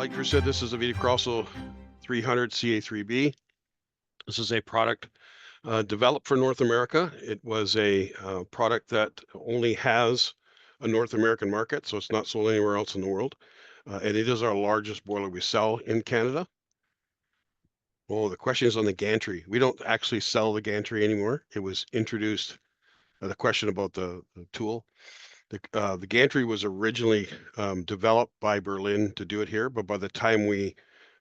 like Drew said, this is a Vitocrossal 300 CA3B. This is a product developed for North America. It was a product that only has a North American market, so it's not sold anywhere else in the world. And it is our largest boiler we sell in Canada. Oh, the question is on the gantry. We don't actually sell the gantry anymore. It was introduced, the question about the tool. The gantry was originally developed by Berlin to do it here, but by the time we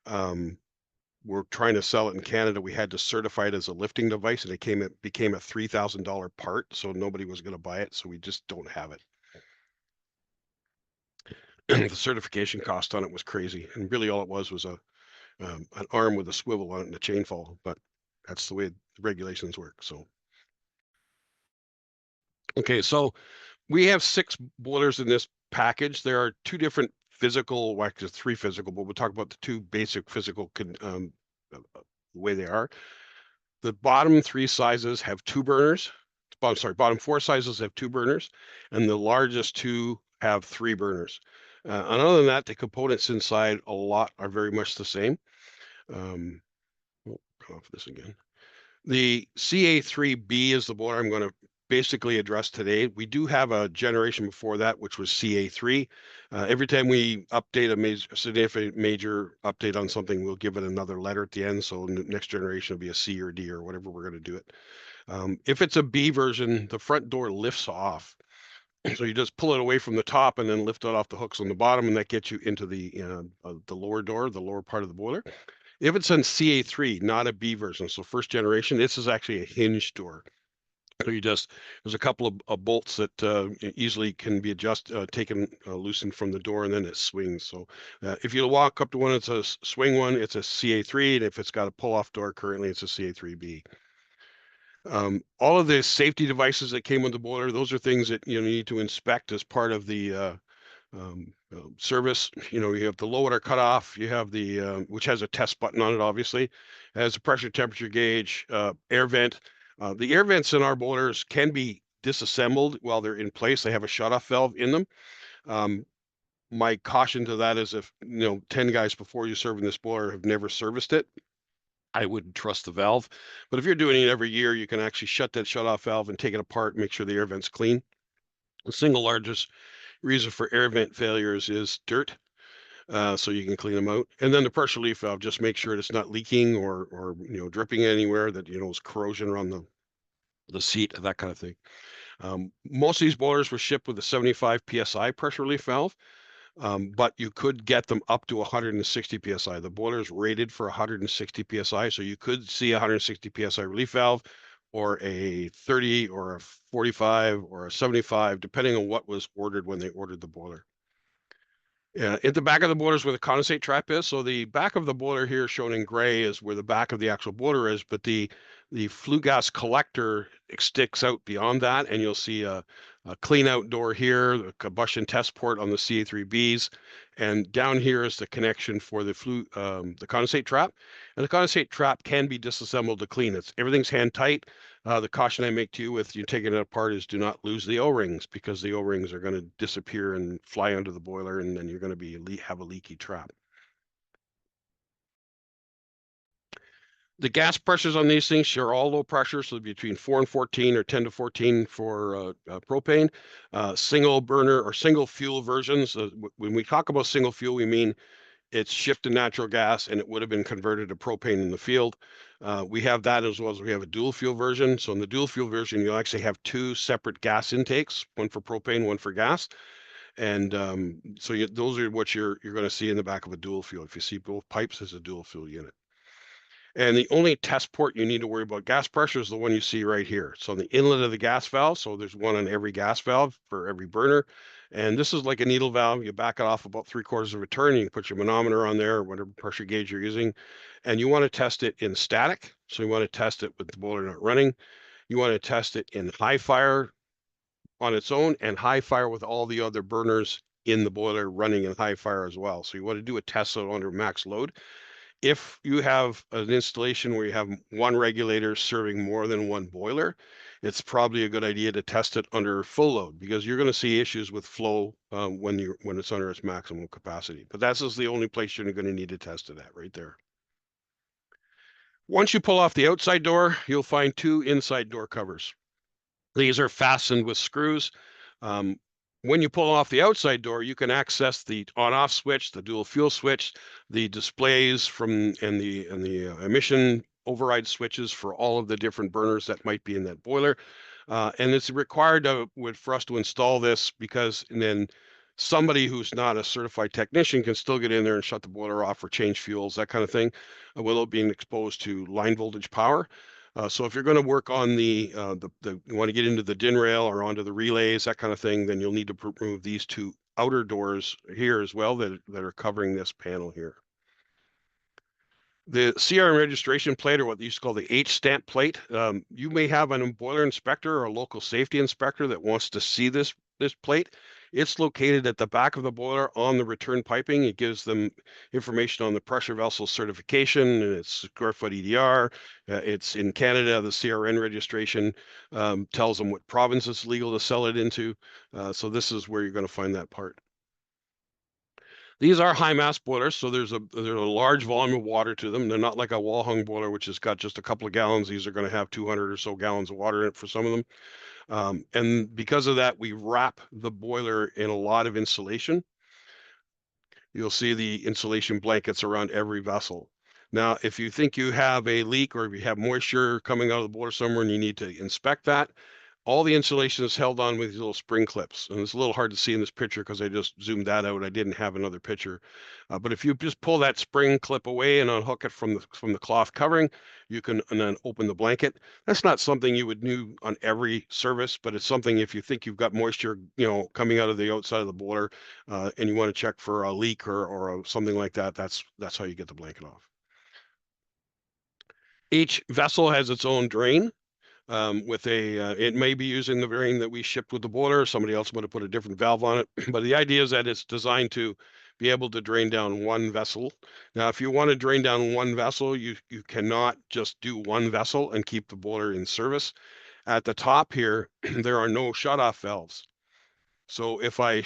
were trying to sell it in Canada, we had to certify it as a lifting device, and it became a $3,000 part, so nobody was going to buy it, so we just don't have it. The certification cost on it was crazy, and really all it was an arm with a swivel on it and a chain fall, but that's the way the regulations work. So, okay, so we have 6 boilers in this package. There are 2 different physical, well, actually 3 physical, but we'll talk about the 2 basic physical the way they are. The bottom 3 sizes have 2 burners. Bottom 4 sizes have 2 burners, and the largest 2 have 3 burners. And other than that, the components inside a lot are very much the same. Go off this again. The CA3B is the boiler I'm going to basically address today. We do have a generation before that, which was CA3. Every time we update a significant major update on something, we'll give it another letter at the end. So the next generation will be a C or D or whatever we're going to do it. If it's a B version, the front door lifts off. So you just pull it away from the top and then lift it off the hooks on the bottom, and that gets you into the lower door, the lower part of the boiler. If it's on CA3, not a B version, so first generation, this is actually a hinge door. So there's a couple of bolts that easily can be taken, loosened from the door, and then it swings. So if you walk up to one, it's a swing one, it's a CA3, and if it's got a pull-off door currently, it's a CA3B. All of the safety devices that came with the boiler, those are things that you need to inspect as part of the service. You have the low water cutoff, you have the which has a test button on it, obviously. It has a pressure temperature gauge, air vent. The air vents in our boilers can be disassembled while they're in place. They have a shutoff valve in them. My caution to that is if 10 guys before you serving this boiler have never serviced it, I wouldn't trust the valve. But if you're doing it every year, you can actually shut that shutoff valve and take it apart and make sure the air vent's clean. The single largest reason for air vent failures is dirt. So you can clean them out. And then the pressure relief valve, just make sure it's not leaking or dripping anywhere, that it's corrosion around the seat, that kind of thing. Most of these boilers were shipped with a 75 psi pressure relief valve, but you could get them up to 160 psi. The boiler is rated for 160 psi, so you could see 160 psi relief valve, or a 30 or a 45 or a 75, depending on what was ordered when they ordered the boiler. At the back of the boiler is where the condensate trap is. So the back of the boiler here shown in gray is where the back of the actual boiler is, but the flue gas collector sticks out beyond that, and you'll see a clean out door here, the combustion test port on the CA3Bs, and down here is the connection for the condensate trap. And the condensate trap can be disassembled to clean. Everything's hand tight. The caution I make to you with you taking it apart is do not lose the O-rings, because the O-rings are going to disappear and fly under the boiler, and then you're going to have a leaky trap. The gas pressures on these things are all low pressure, so between 4 and 14 or 10 to 14 for propane. Single burner or single fuel versions. When we talk about single fuel, we mean it's shipped to natural gas and it would have been converted to propane in the field. We have that, as well as we have a dual fuel version. So in the dual fuel version, you'll actually have 2 separate gas intakes, one for propane, one for gas. And so those are what you're going to see in the back of a dual fuel. If you see both pipes, it's a dual fuel unit. And the only test port you need to worry about gas pressure is the one you see right here. So the inlet of the gas valve, so there's one on every gas valve for every burner. And this is like a needle valve. You back it off about 3/4 of a turn. You can put your manometer on there, or whatever pressure gauge you're using. And you want to test it in static. So you want to test it with the boiler not running. You want to test it in high fire on its own, and high fire with all the other burners in the boiler running in high fire as well. So you want to do a test under max load. If you have an installation where you have one regulator serving more than one boiler, it's probably a good idea to test it under full load, because you're going to see issues with flow when it's under its maximum capacity. But that's just the only place you're going to need to test it at, right there. Once you pull off the outside door, you'll find two inside door covers. These are fastened with screws. Um, when you pull off the outside door, you can access the on-off switch, the dual fuel switch, the displays and the emission override switches for all of the different burners that might be in that boiler. And it's required for us to install this, because then somebody who's not a certified technician can still get in there and shut the boiler off or change fuels, that kind of thing, without being exposed to line voltage power. So if you're going to work on you want to get into the DIN rail or onto the relays, that kind of thing, then you'll need to remove these two outer doors here as well that are covering this panel here. The CRM registration plate, or what they used to call the H stamp plate, you may have a boiler inspector or a local safety inspector that wants to see this plate. It's located at the back of the boiler on the return piping. It gives them information on the pressure vessel certification and its square foot EDR. It's in Canada. The CRN registration tells them what province it's legal to sell it into. So this is where you're going to find that part. These are high mass boilers, so there's a large volume of water to them. They're not like a wall hung boiler, which has got just a couple of gallons. These are going to have 200 or so gallons of water in it for some of them. And because of that, we wrap the boiler in a lot of insulation. You'll see the insulation blankets around every vessel. Now, if you think you have a leak, or if you have moisture coming out of the boiler somewhere and you need to inspect that, all the insulation is held on with these little spring clips. And it's a little hard to see in this picture because I just zoomed that out. I didn't have another picture. But if you just pull that spring clip away and unhook it from the cloth covering, you can and then open the blanket. That's not something you would do on every service, but it's something if you think you've got moisture, coming out of the outside of the boiler, and you want to check for a leak or something like that, that's how you get the blanket off. Each vessel has its own drain. It may be using the drain that we shipped with the boiler. Somebody else might have put a different valve on it. But the idea is that it's designed to be able to drain down one vessel. Now, if you want to drain down one vessel, you cannot just do one vessel and keep the boiler in service. At the top here, there are no shutoff valves. So if I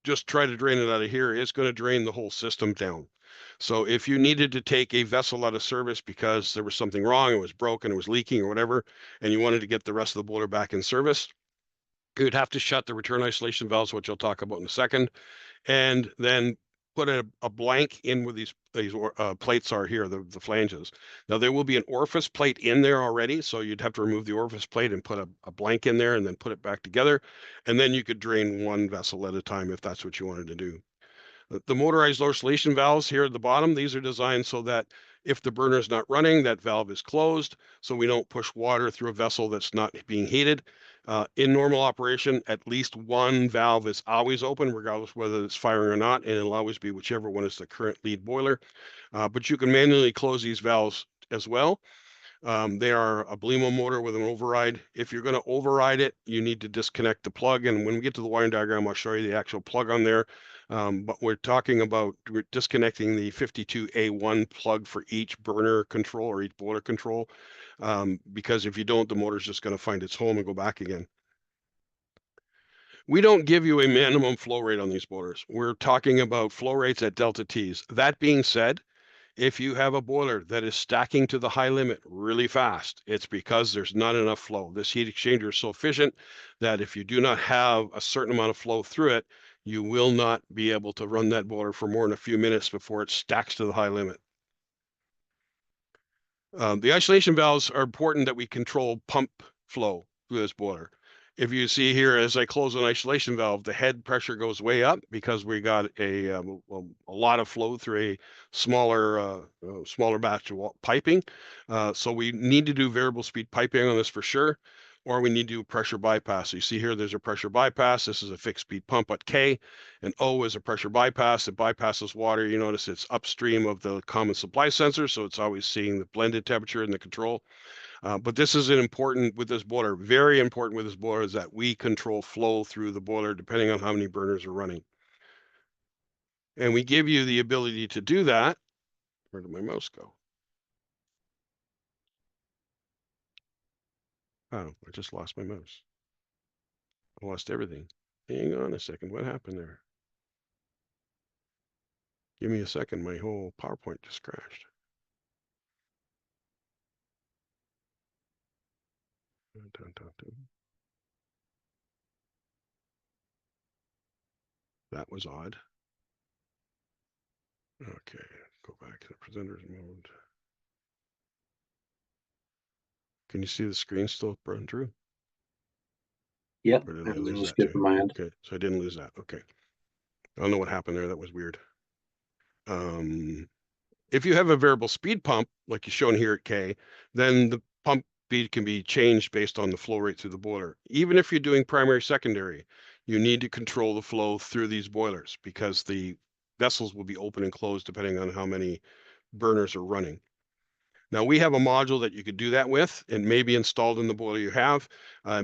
just try to drain it out of here, it's going to drain the whole system down. So if you needed to take a vessel out of service because there was something wrong, it was broken, it was leaking or whatever, and you wanted to get the rest of the boiler back in service, you'd have to shut the return isolation valves, which I'll talk about in a second, and then put a blank in where these plates are here, the flanges. Now there will be an orifice plate in there already, so you'd have to remove the orifice plate and put a blank in there and then put it back together, and then you could drain one vessel at a time if that's what you wanted to do. The motorized low isolation valves here at the bottom, these are designed so that if the burner is not running, that valve is closed, so we don't push water through a vessel that's not being heated. In normal operation, at least one valve is always open, regardless whether it's firing or not, and it'll always be whichever one is the current lead boiler. But you can manually close these valves as well. They are a Blemo motor with an override. If you're going to override it, you need to disconnect the plug. And when we get to the wiring diagram, I'll show you the actual plug on there. But we're talking about disconnecting the 52A1 plug for each burner control or each boiler control. Because if you don't, the motor's just going to find its home and go back again. We don't give you a minimum flow rate on these boilers. We're talking about flow rates at delta T's. That being said, if you have a boiler that is stacking to the high limit really fast, it's because there's not enough flow. This heat exchanger is so efficient that if you do not have a certain amount of flow through it, you will not be able to run that boiler for more than a few minutes before it stacks to the high limit. The isolation valves are important that we control pump flow through this boiler. If you see here, as I close an isolation valve, the head pressure goes way up because we got a lot of flow through a smaller batch of piping. So we need to do variable speed piping on this for sure, or we need to do pressure bypass. So you see here, there's a pressure bypass. This is a fixed speed pump at K, and O is a pressure bypass. It bypasses water. You notice it's upstream of the common supply sensor, so it's always seeing the blended temperature and the control. But this is important with this boiler. Very important with this boiler is that we control flow through the boiler depending on how many burners are running. And we give you the ability to do that Where did my mouse go? Oh, I just lost my mouse. I lost everything. Hang on a second. What happened there? Give me a second. My whole PowerPoint just crashed. Dun, dun, dun, dun. That was odd. Okay, go back to the presenters mode. Can you see the screen still burn through? Yep, Or did I everything lose was that good too? from my end. Okay, so I didn't lose that. Okay. I don't know what happened there. That was weird. If you have a variable speed pump, like you shown here at K, then the pump speed can be changed based on the flow rate through the boiler. Even if you're doing primary, secondary, you need to control the flow through these boilers because the vessels will be open and closed depending on how many burners are running. Now we have a module that you could do that with and may be installed in the boiler you have.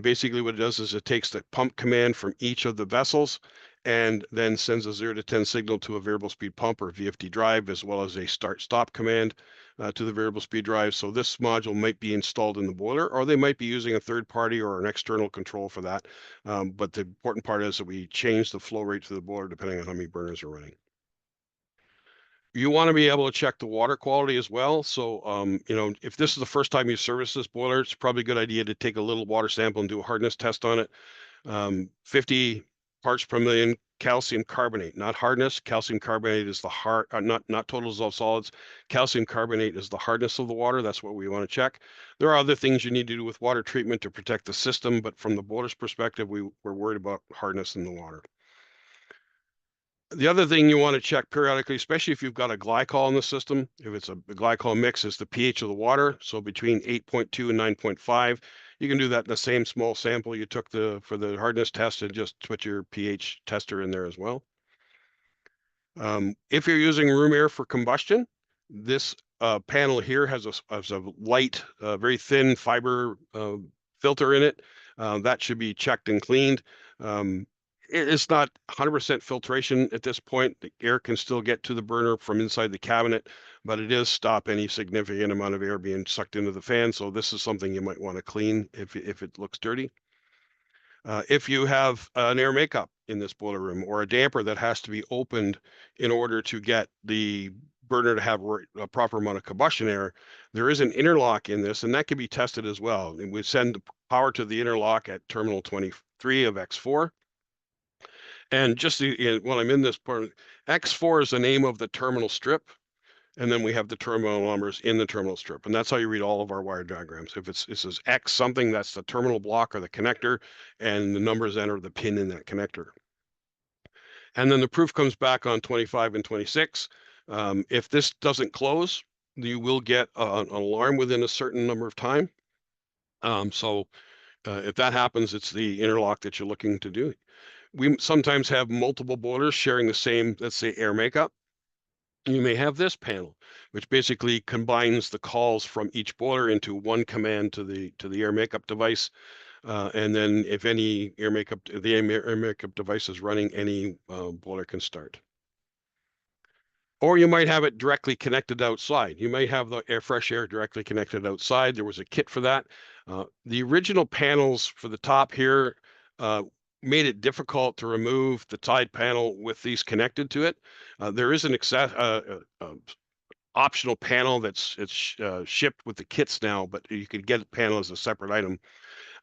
Basically what it does is it takes the pump command from each of the vessels and then sends a 0 to 10 signal to a variable speed pump or VFD drive, as well as a start-stop command to the variable speed drive. So this module might be installed in the boiler, or they might be using a third party or an external control for that. But the important part is that we change the flow rate to the boiler depending on how many burners are running. You want to be able to check the water quality as well. So, if this is the first time you service this boiler, it's probably a good idea to take a little water sample and do a hardness test on it. 50 parts per million calcium carbonate, not hardness. Calcium carbonate is the not total dissolved solids. Calcium carbonate is the hardness of the water. That's what we want to check. There are other things you need to do with water treatment to protect the system, but from the boiler's perspective, we're worried about hardness in the water. The other thing you want to check periodically, especially if you've got a glycol in the system, if it's a glycol mix, is the pH of the water. So between 8.2 and 9.5. You can do that in the same small sample you took for the hardness test and just put your pH tester in there as well. If you're using room air for combustion, this panel here has a light, very thin fiber filter in it. That should be checked and cleaned. It's not 100% filtration at this point. The air can still get to the burner from inside the cabinet, but it does stop any significant amount of air being sucked into the fan. So this is something you might want to clean if it looks dirty. If you have an air makeup in this boiler room or a damper that has to be opened in order to get the burner to have a proper amount of combustion air, there is an interlock in this, and that can be tested as well. And we send the power to the interlock at terminal 23 of X4. And just while I'm in this part, X4 is the name of the terminal strip. And then we have the terminal numbers in the terminal strip. And that's how you read all of our wire diagrams. If it says X something, that's the terminal block or the connector, and the numbers enter the pin in that connector. And then the proof comes back on 25 and 26. If this doesn't close, you will get an alarm within a certain number of time. If that happens, it's the interlock that you're looking to do. We sometimes have multiple boilers sharing the same, let's say, air makeup. You may have this panel, which basically combines the calls from each boiler into one command to the air makeup device. And then if any air makeup device is running, any boiler can start. Or you might have it directly connected outside. You might have the fresh air directly connected outside. There was a kit for that. The original panels for the top here made it difficult to remove the side panel with these connected to it. There is an optional panel that's shipped with the kits now, but you could get a panel as a separate item.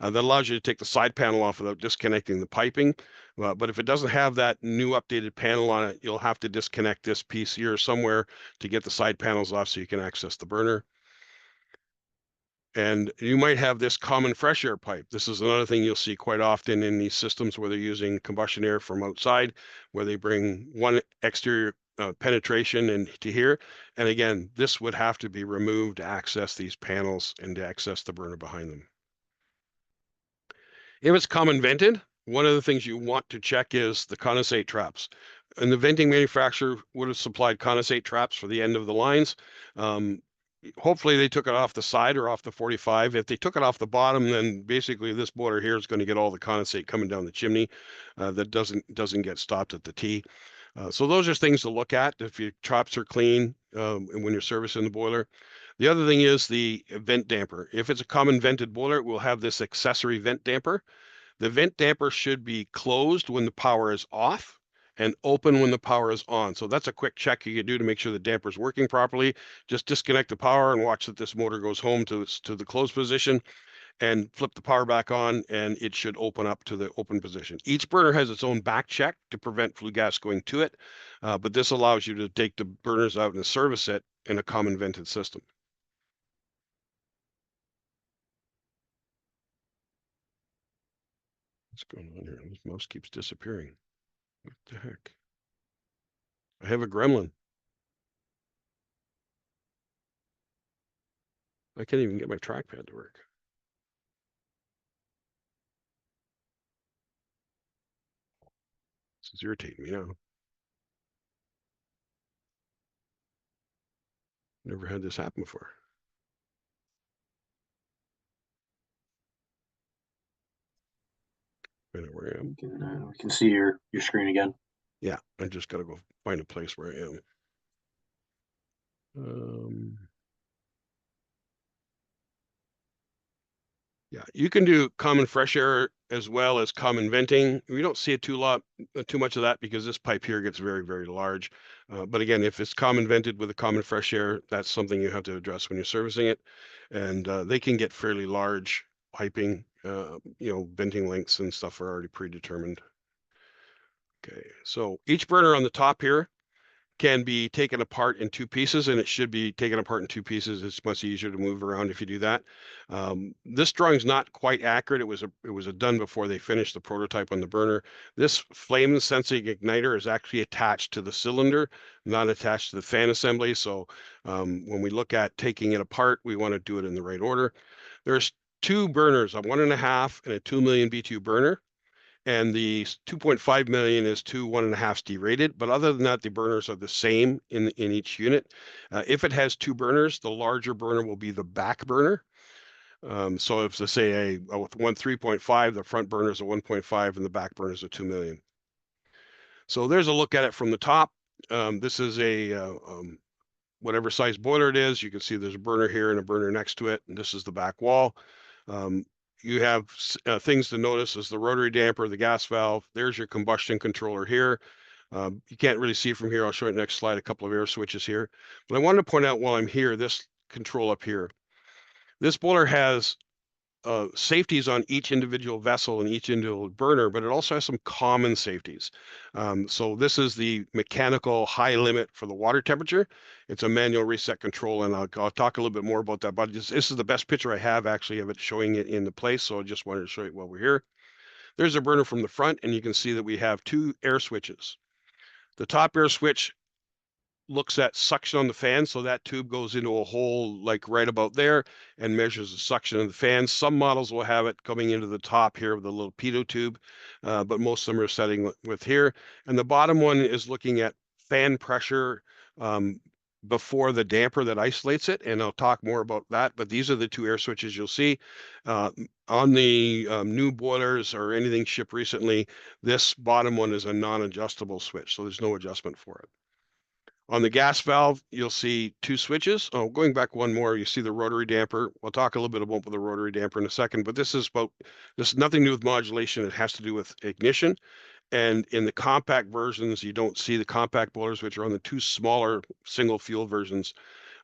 That allows you to take the side panel off without disconnecting the piping. But if it doesn't have that new updated panel on it, you'll have to disconnect this piece here somewhere to get the side panels off so you can access the burner. And you might have this common fresh air pipe. This is another thing you'll see quite often in these systems where they're using combustion air from outside, where they bring one exterior penetration into here. And again, this would have to be removed to access these panels and to access the burner behind them. If it's common vented, one of the things you want to check is the condensate traps. And the venting manufacturer would have supplied condensate traps for the end of the lines. Hopefully they took it off the side or off the 45. If they took it off the bottom, then basically this boiler here is going to get all the condensate coming down the chimney that doesn't get stopped at the T. So those are things to look at if your chops are clean and when you're servicing the boiler. The other thing is the vent damper. If it's a common vented boiler, it will have this accessory vent damper. The vent damper should be closed when the power is off and open when the power is on. So that's a quick check you can do to make sure the damper is working properly. Just disconnect the power and watch that this motor goes home to the closed position and flip the power back on, and it should open up to the open position. Each burner has its own back check to prevent flue gas going to it, but this allows you to take the burners out and service it in a common vented system. What's going on here? This mouse keeps disappearing. What the heck? I have a gremlin. I can't even get my trackpad to work. This is irritating me now. Never had this happen before. I know where I am. We can see your screen again. Yeah, I just got to go find a place where I am. Yeah, you can do common fresh air as well as common venting. We don't see too much of that because this pipe here gets very, very large. But again, if it's common vented with a common fresh air, that's something you have to address when you're servicing it. And they can get fairly large piping, venting lengths and stuff are already predetermined. Okay, so each burner on the top here can be taken apart in two pieces, and it should be taken apart in two pieces. It's much easier to move around if you do that. This drawing is not quite accurate. It was done before they finished the prototype on the burner. This flame sensing igniter is actually attached to the cylinder, not attached to the fan assembly. So when we look at taking it apart, we want to do it in the right order. There's two burners, a 1.5 and a 2 million BTU burner. And the 2.5 million is two 1.5 derated. But other than that, the burners are the same in each unit. If it has two burners, the larger burner will be the back burner. So if, let's say, with one 3.5, the front burner is a 1.5 and the back burner is a 2 million. So there's a look at it from the top. This is a whatever size boiler it is. You can see there's a burner here and a burner next to it, and this is the back wall. You have things to notice is the rotary damper, the gas valve. There's your combustion controller here. You can't really see from here. I'll show you next slide, a couple of air switches here. But I wanted to point out while I'm here, this control up here. This boiler has safeties on each individual vessel and each individual burner, but it also has some common safeties. So this is the mechanical high limit for the water temperature. It's a manual reset control, and I'll talk a little bit more about that, but this is the best picture I have actually of it showing it in the place, so I just wanted to show you while we're here. There's a burner from the front, and you can see that we have two air switches. The top air switch looks at suction on the fan, so that tube goes into a hole like right about there and measures the suction of the fan. Some models will have it coming into the top here with a little pitot tube, but most of them are setting with here. And the bottom one is looking at fan pressure before the damper that isolates it, and I'll talk more about that, but these are the two air switches you'll see. On the new boilers or anything shipped recently, this bottom one is a non-adjustable switch, so there's no adjustment for it. On the gas valve, you'll see two switches. Oh, going back one more, you see the rotary damper. We'll talk a little bit about the rotary damper in a second, but this is nothing to do with modulation. It has to do with ignition. And in the compact versions, you don't see the compact boilers, which are on the two smaller single fuel versions.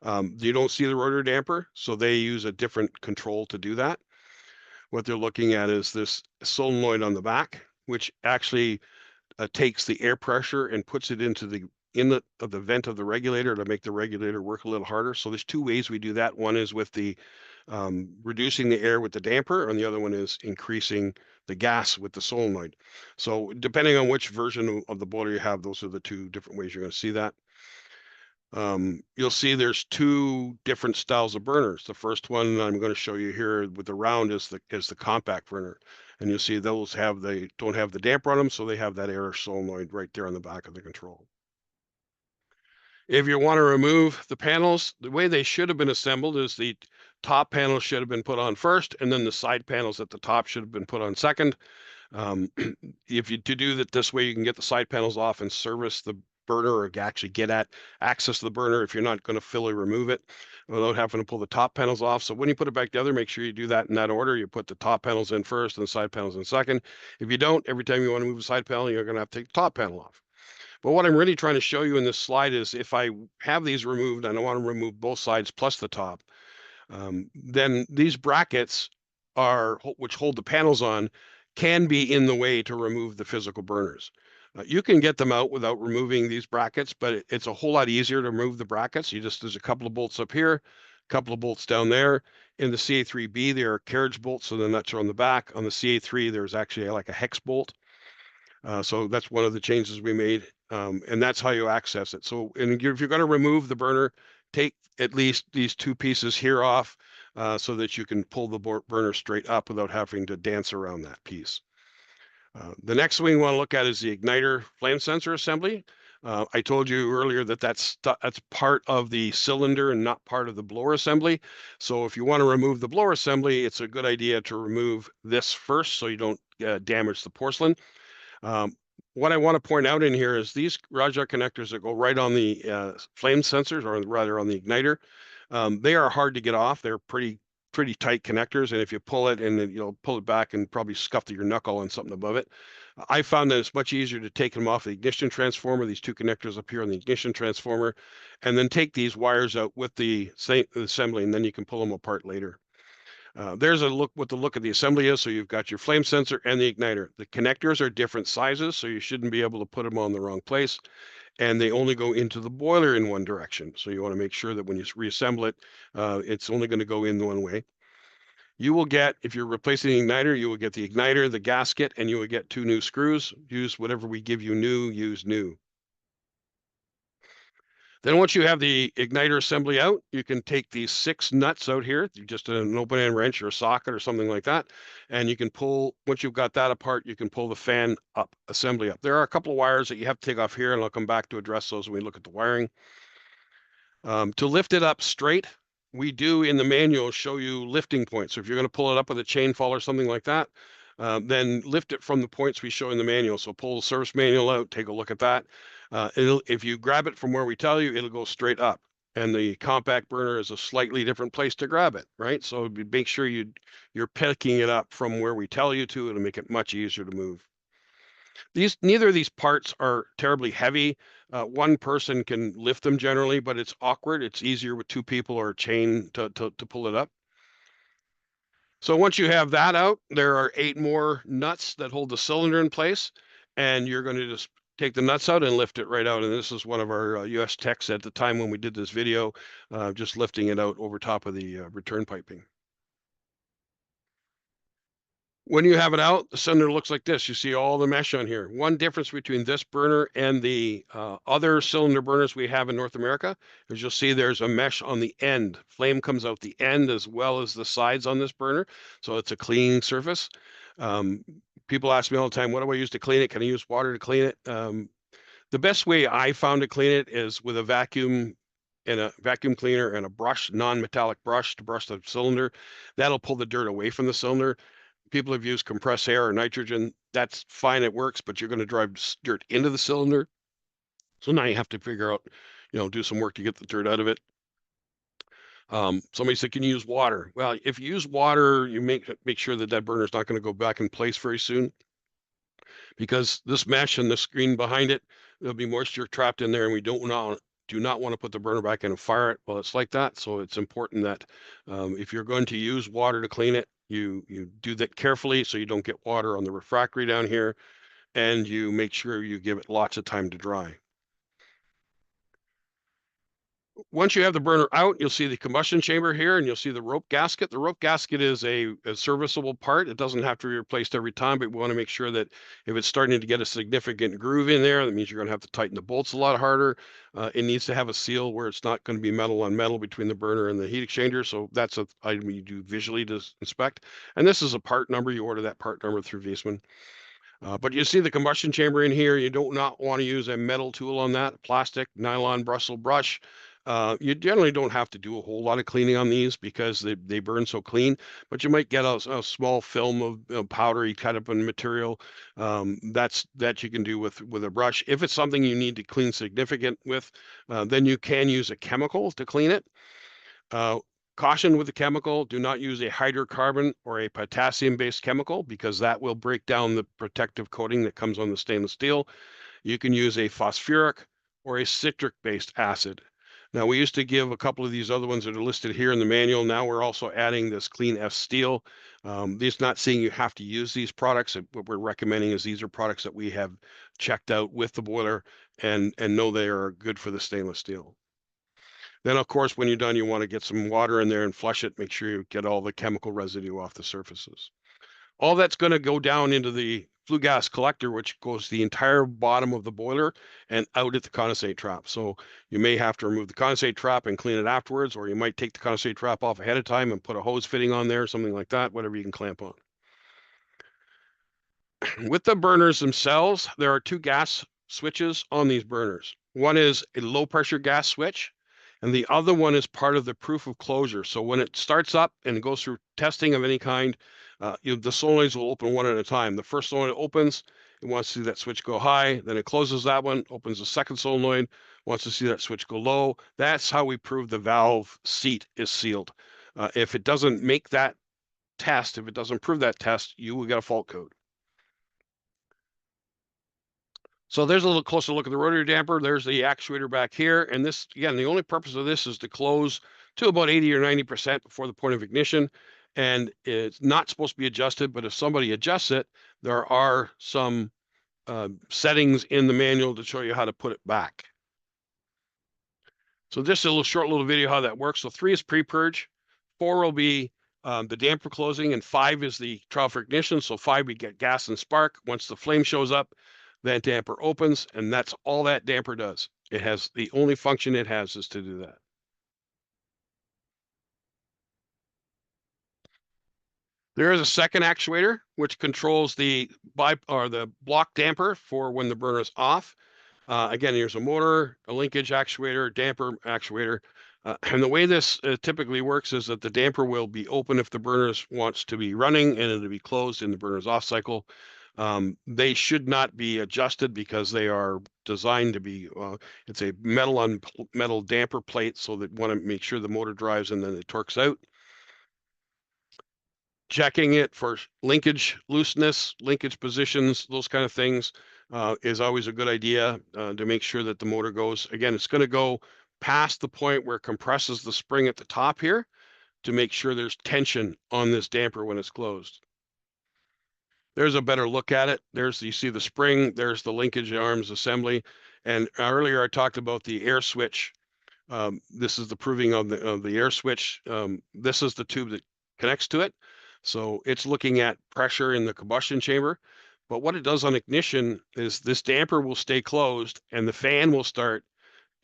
You don't see the rotary damper, so they use a different control to do that. What they're looking at is this solenoid on the back, which actually takes the air pressure and puts it into the inlet of the vent of the regulator to make the regulator work a little harder. So there's two ways we do that. One is with the reducing the air with the damper, and the other one is increasing the gas with the solenoid. So depending on which version of the boiler you have, those are the two different ways you're going to see that. You'll see there's two different styles of burners. The first one I'm going to show you here with the round is the compact burner. And you'll see those don't have the damper on them, so they have that air solenoid right there on the back of the control. If you want to remove the panels, the way they should have been assembled is the top panels should have been put on first, and then the side panels at the top should have been put on second. If you do that this way, you can get the side panels off and service the burner, or actually get at access to the burner if you're not going to fully remove it without having to pull the top panels off. So when you put it back together, make sure you do that in that order. You put the top panels in first and the side panels in second. If you don't, every time you want to move a side panel, you're going to have to take the top panel off. But what I'm really trying to show you in this slide is if I have these removed and I want to remove both sides plus the top, then these brackets which hold the panels on, can be in the way to remove the physical burners. You can get them out without removing these brackets, but it's a whole lot easier to remove the brackets. There's a couple of bolts up here, a couple of bolts down there. In the CA3B, there are carriage bolts, so the nuts are on the back. On the CA3, there's actually like a hex bolt. So that's one of the changes we made, and that's how you access it. So if you're going to remove the burner, take at least these two pieces here off, so that you can pull the burner straight up without having to dance around that piece. The next thing we want to look at is the igniter flame sensor assembly. I told you earlier that that's part of the cylinder and not part of the blower assembly. So if you want to remove the blower assembly, it's a good idea to remove this first so you don't damage the porcelain. What I want to point out in here is these Raja connectors that go right on the flame sensors, or rather on the igniter. They are hard to get off. They're pretty tight connectors, and if you pull it and then you'll pull it back and probably scuff your knuckle on something above it. I found that it's much easier to take them off the ignition transformer, these two connectors up here on the ignition transformer, and then take these wires out with the assembly, and then you can pull them apart later. There's what the look of the assembly is. So you've got your flame sensor and the igniter. The connectors are different sizes, so you shouldn't be able to put them on the wrong place. And they only go into the boiler in one direction. So you want to make sure that when you reassemble it, it's only going to go in one way. You will get, if you're replacing the igniter, you will get the igniter, the gasket, and you will get 2 new screws. Use whatever we give you new, use new. Then once you have the igniter assembly out, you can take these 6 nuts out here, just an open end wrench or a socket or something like that. And you can pull, once you've got that apart, you can pull the fan up, assembly up. There are a couple of wires that you have to take off here, and I'll come back to address those when we look at the wiring. To lift it up straight, we do in the manual show you lifting points. So if you're going to pull it up with a chain fall or something like that, then lift it from the points we show in the manual. So pull the service manual out, take a look at that. If you grab it from where we tell you, it'll go straight up. And the compact burner is a slightly different place to grab it, right? So make sure you're picking it up from where we tell you to. It'll make it much easier to move. Neither of these parts are terribly heavy. One person can lift them generally, but it's awkward. It's easier with 2 people or a chain to pull it up. So once you have that out, there are 8 more nuts that hold the cylinder in place, and you're going to just take the nuts out and lift it right out. And this is one of our US techs at the time when we did this video, just lifting it out over top of the return piping. When you have it out, the cylinder looks like this. You see all the mesh on here. One difference between this burner and the other cylinder burners we have in North America is you'll see there's a mesh on the end. Flame comes out the end as well as the sides on this burner, so it's a cleaning surface. People ask me all the time, what do I use to clean it? Can I use water to clean it? The best way I found to clean it is with a vacuum cleaner and a brush, non-metallic brush to brush the cylinder. That'll pull the dirt away from the cylinder. People have used compressed air or nitrogen. That's fine, it works, but you're going to drive dirt into the cylinder. So now you have to figure out, do some work to get the dirt out of it. Somebody said, can you use water? Well, if you use water, you make sure that burner is not going to go back in place very soon, because this mesh and the screen behind it, there'll be moisture trapped in there, and we do not want to put the burner back in and fire it while it's like that. So it's important that if you're going to use water to clean it, you do that carefully so you don't get water on the refractory down here, and you make sure you give it lots of time to dry. Once you have the burner out, you'll see the combustion chamber here, and you'll see the rope gasket. The rope gasket is a serviceable part. It doesn't have to be replaced every time, but we want to make sure that if it's starting to get a significant groove in there, that means you're going to have to tighten the bolts a lot harder. It needs to have a seal where it's not going to be metal on metal between the burner and the heat exchanger. So that's an item you do visually to inspect. And this is a part number. You order that part number through Viessmann. But you see the combustion chamber in here. You don't not want to use a metal tool on that. Plastic, nylon, Brussels brush. You generally don't have to do a whole lot of cleaning on these because they burn so clean, but you might get a small film of powdery cut up in material. That you can do with a brush. If it's something you need to clean significant with, then you can use a chemical to clean it. Uh, Caution with the chemical, do not use a hydrocarbon or a potassium-based chemical because that will break down the protective coating that comes on the stainless steel. You can use a phosphoric or a citric-based acid. Now, we used to give a couple of these other ones that are listed here in the manual. Now we're also adding this Clean F Steel. These not saying you have to use these products. What we're recommending is these are products that we have checked out with the boiler and know they are good for the stainless steel. Then, of course, when you're done, you want to get some water in there and flush it. Make sure you get all the chemical residue off the surfaces. All that's going to go down into the flue gas collector, which goes the entire bottom of the boiler and out at the condensate trap. So you may have to remove the condensate trap and clean it afterwards, or you might take the condensate trap off ahead of time and put a hose fitting on there, something like that, whatever you can clamp on. With the burners themselves, there are two gas switches on these burners. One is a low pressure gas switch, and the other one is part of the proof of closure. So when it starts up and goes through testing of any kind, the solenoids will open one at a time. The first solenoid opens, it wants to see that switch go high, then it closes that one, opens the second solenoid, wants to see that switch go low. That's how we prove the valve seat is sealed. If it doesn't make that test, if it doesn't prove that test, you will get a fault code. So there's a little closer look at the rotary damper. There's the actuator back here. And this, again, the only purpose of this is to close to about 80 or 90% before the point of ignition. And it's not supposed to be adjusted, but if somebody adjusts it, there are some settings in the manual to show you how to put it back. So just a short little video how that works. So 3 is pre-purge, 4 will be the damper closing, and 5 is the trial for ignition. So 5, we get gas and spark. Once the flame shows up, that damper opens, and that's all that damper does. It has the only function it has is to do that. There is a second actuator which controls the block damper for when the burner is off. Again, here's a motor, a linkage actuator, damper actuator. And the way this typically works is that the damper will be open if the burner wants to be running, and it'll be closed in the burner's off cycle. They should not be adjusted because they are designed to be, it's a metal on metal damper plate, so they want to make sure the motor drives and then it torques out. Checking it for linkage looseness, linkage positions, those kind of things is always a good idea to make sure that the motor goes. Again, it's going to go past the point where it compresses the spring at the top here to make sure there's tension on this damper when it's closed. There's a better look at it. You see the spring, there's the linkage arms assembly. And earlier I talked about the air switch. This is the proving of the air switch. This is the tube that connects to it. So it's looking at pressure in the combustion chamber. But what it does on ignition is this damper will stay closed and the fan will start,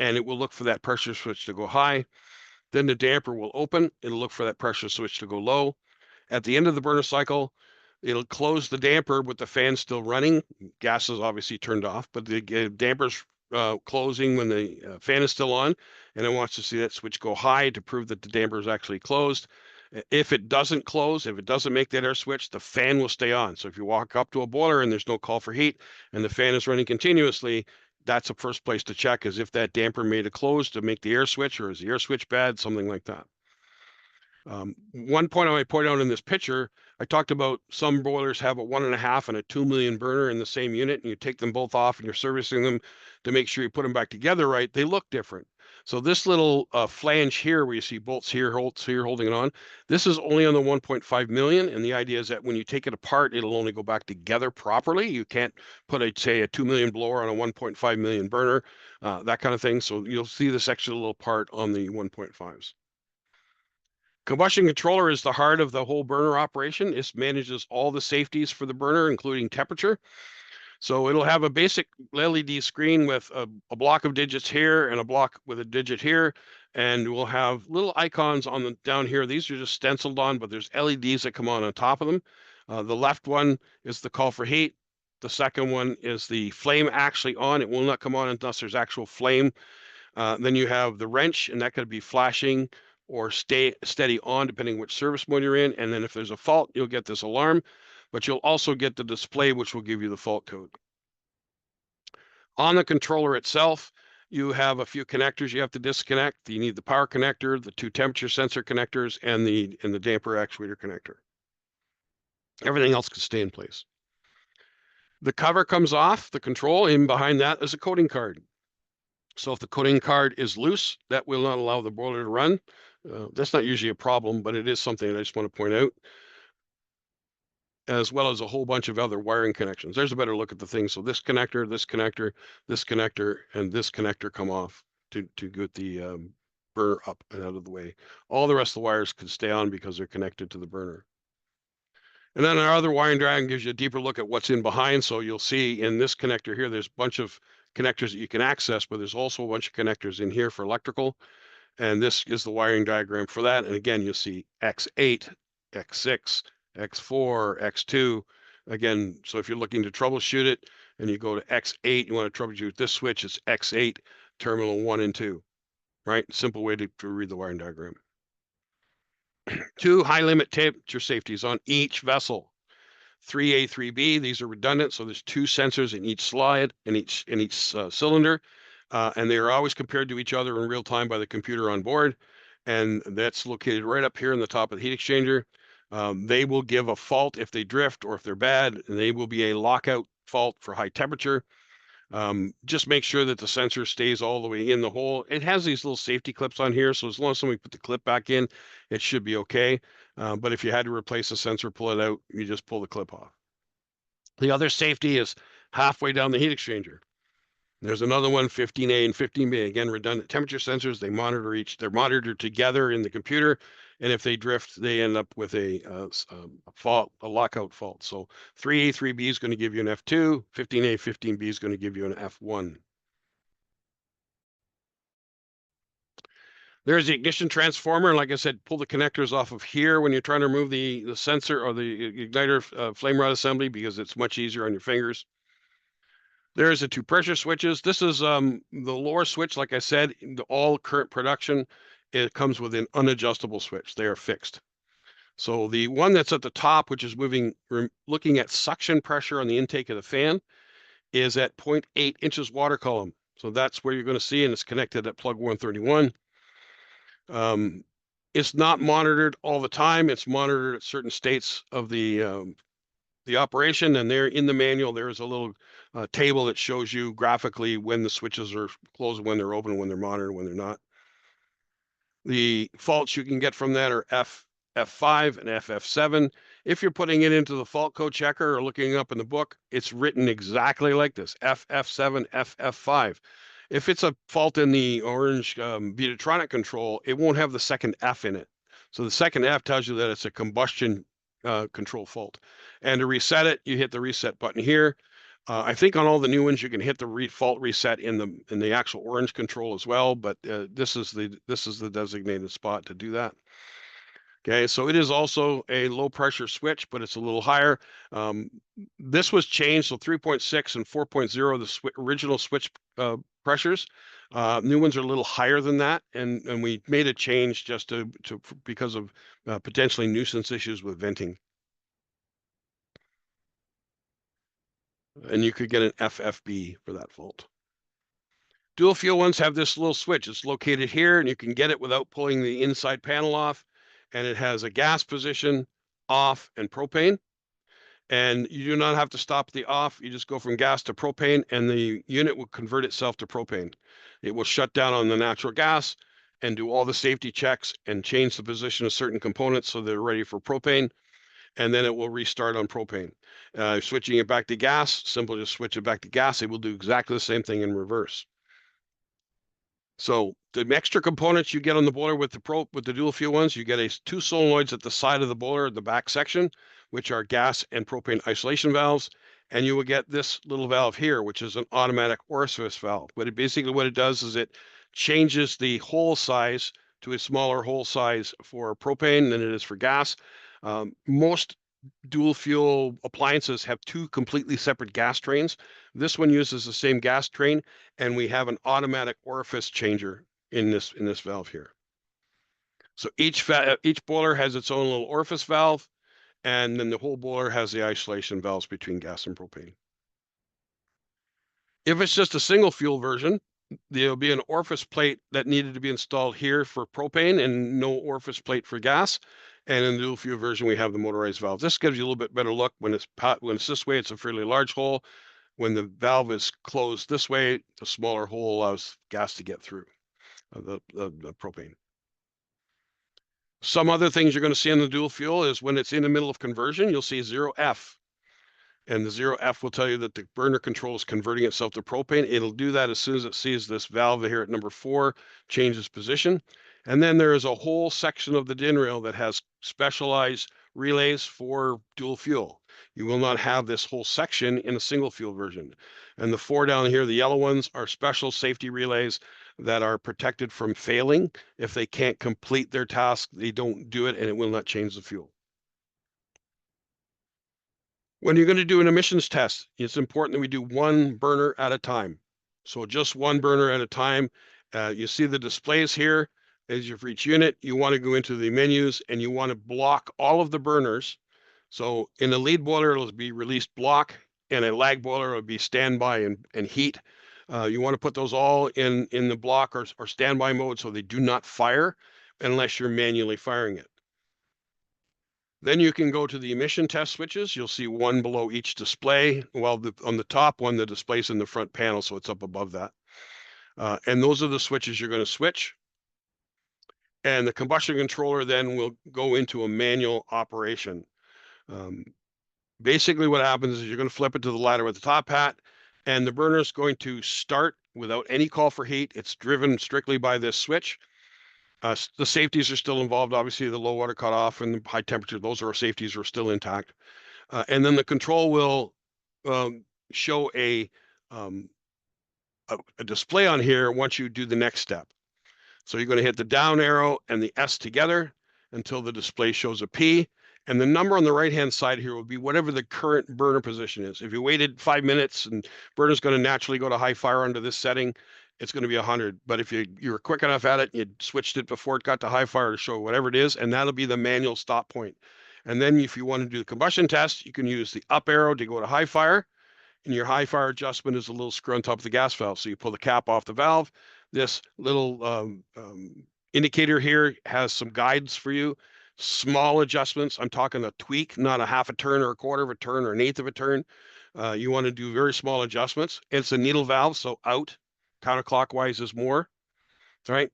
and it will look for that pressure switch to go high. Then the damper will open. It'll look for that pressure switch to go low. At the end of the burner cycle, it'll close the damper with the fan still running. Gas is obviously turned off, but the damper's closing when the fan is still on, and it wants to see that switch go high to prove that the damper is actually closed. If it doesn't close, if it doesn't make that air switch, the fan will stay on. So if you walk up to a boiler and there's no call for heat and the fan is running continuously, that's the first place to check, is if that damper made a close to make the air switch, or is the air switch bad, something like that. One point I might point out in this picture, I talked about some boilers have a 1.5 and a 2 million burner in the same unit, and you take them both off and you're servicing them to make sure you put them back together right. They look different. So this little flange here, where you see bolts here, holding it on, this is only on the 1.5 million. And the idea is that when you take it apart, it'll only go back together properly. You can't put say a 2 million blower on a 1.5 million burner, that kind of thing. So you'll see this extra little part on the 1.5s. Combustion controller is the heart of the whole burner operation. It manages all the safeties for the burner, including temperature. So it'll have a basic LED screen with a block of digits here and a block with a digit here. And we'll have little icons on down here. These are just stenciled on, but there's LEDs that come on top of them. The left one is the call for heat. The second one is the flame actually on. It will not come on unless there's actual flame. Then you have the wrench, and that could be flashing or stay steady on, depending which service mode you're in. And then if there's a fault, you'll get this alarm, but you'll also get the display, which will give you the fault code. On the controller itself, you have a few connectors you have to disconnect. You need the power connector, the two temperature sensor connectors, and the damper actuator connector. Everything else can stay in place. The cover comes off the control, and behind that is a coding card. So if the coding card is loose, that will not allow the boiler to run. That's not usually a problem, but it is something that I just want to point out, as well as a whole bunch of other wiring connections. There's a better look at the thing. So this connector, this connector, this connector, and this connector come off to get the burner up and out of the way. All the rest of the wires can stay on because they're connected to the burner. And then our other wiring diagram gives you a deeper look at what's in behind. So you'll see in this connector here, there's a bunch of connectors that you can access, but there's also a bunch of connectors in here for electrical. And this is the wiring diagram for that. And again, you'll see X8, X6, X4, X2. Again, so if you're looking to troubleshoot it and you go to X8, you want to troubleshoot this switch, it's X8, terminal 1 and 2, right? Simple way to read the wiring diagram. 2 high limit temperature safeties on each vessel. 3A, 3B, these are redundant, so there's 2 sensors in each slide, in each cylinder, and they are always compared to each other in real time by the computer on board, and that's located right up here in the top of the heat exchanger. They will give a fault if they drift or if they're bad, and they will be a lockout fault for high temperature. Just make sure that the sensor stays all the way in the hole. It has these little safety clips on here, so as long as somebody put the clip back in, it should be okay. But if you had to replace the sensor, pull it out, you just pull the clip off. The other safety is halfway down the heat exchanger. There's another one, 15A and 15B. Again, redundant temperature sensors. They monitor they're monitored together in the computer. And if they drift, they end up with a fault, a lockout fault. So 3A, 3B is going to give you an F2. 15A, 15B is going to give you an F1. There's the ignition transformer. And like I said, pull the connectors off of here when you're trying to remove the sensor or the igniter flame rod assembly, because it's much easier on your fingers. There's the 2 pressure switches. This is the lower switch. Like I said, all current production, it comes with an unadjustable switch. They are fixed. So the one that's at the top, which is looking at suction pressure on the intake of the fan, is at 0.8 inches water column. So that's where you're going to see, and it's connected at plug 131. It's not monitored all the time. It's monitored at certain states of the operation, and there in the manual there is a little table that shows you graphically when the switches are closed, when they're open, when they're monitored, when they're not. The faults you can get from that are F5 and FF7. If you're putting it into the fault code checker or looking up in the book, it's written exactly like this, FF7, FF5. If it's a fault in the orange Vitotronic control, it won't have the second F in it. So the second F tells you that it's a combustion control fault. And to reset it, you hit the reset button here. I think on all the new ones you can hit the fault reset in the actual orange control as well, but this is the designated spot to do that. Okay, so it is also a low pressure switch, but it's a little higher. This was changed, so 3.6 and 4.0, the original switch pressures. New ones are a little higher than that, and we made a change just because of potentially nuisance issues with venting. And you could get an FFB for that fault. Dual fuel ones have this little switch. It's located here, and you can get it without pulling the inside panel off. And it has a gas position, off, and propane. And you do not have to stop the off. You just go from gas to propane, and the unit will convert itself to propane. It will shut down on the natural gas and do all the safety checks and change the position of certain components so they're ready for propane. And then it will restart on propane. Switching it back to gas, simple, just switch it back to gas. It will do exactly the same thing in reverse. So the extra components you get on the boiler with the dual fuel ones, you get 2 solenoids at the side of the boiler, the back section, which are gas and propane isolation valves. And you will get this little valve here, which is an automatic orifice valve. But what it does is it changes the hole size to a smaller hole size for propane than it is for gas. Most dual fuel appliances have two completely separate gas trains. This one uses the same gas train, and we have an automatic orifice changer in this valve here. So each boiler has its own little orifice valve, and then the whole boiler has the isolation valves between gas and propane. If it's just a single fuel version, there'll be an orifice plate that needed to be installed here for propane and no orifice plate for gas. And in the dual fuel version, we have the motorized valve. This gives you a little bit better look. When it's this way, it's a fairly large hole. When the valve is closed this way, the smaller hole allows gas to get through the propane. Some other things you're going to see in the dual fuel is when it's in the middle of conversion, you'll see 0F. And the 0F will tell you that the burner control is converting itself to propane. It'll do that as soon as it sees this valve here at number 4 changes position. And then there is a whole section of the DIN rail that has specialized relays for dual fuel. You will not have this whole section in a single fuel version. And the 4 down here, the yellow ones, are special safety relays that are protected from failing. If they can't complete their task, they don't do it, and it will not change the fuel. When you're going to do an emissions test, it's important that we do one burner at a time. So just one burner at a time. You see the displays here. As you for each unit, you want to go into the menus and you want to block all of the burners. So in a lead boiler, it'll be released block, and a lag boiler will be standby and heat. You want to put those all in the block or standby mode so they do not fire unless you're manually firing it. Then you can go to the emission test switches. You'll see one below each display. Well, on the top one, the display's in the front panel, so it's up above that. And those are the switches you're going to switch. And the combustion controller then will go into a manual operation. Basically what happens is you're going to flip it to the ladder with the top hat, and the burner is going to start without any call for heat. It's driven strictly by this switch. The safeties are still involved. Obviously, the low water cutoff and the high temperature, those are safeties are still intact. And then the control will show a display on here once you do the next step. So you're going to hit the down arrow and the S together until the display shows a P. And the number on the right-hand side here will be whatever the current burner position is. If you waited 5 minutes and burner's going to naturally go to high fire under this setting, it's going to be 100. But if you were quick enough at it, you switched it before it got to high fire to show whatever it is, and that'll be the manual stop point. And then if you want to do the combustion test, you can use the up arrow to go to high fire. And your high fire adjustment is a little screw on top of the gas valve. So you pull the cap off the valve. This little indicator here has some guides for you. Small adjustments. I'm talking a tweak, not a half a turn or a quarter of a turn or an eighth of a turn. You want to do very small adjustments. It's a needle valve, so out. Counterclockwise is more. Right?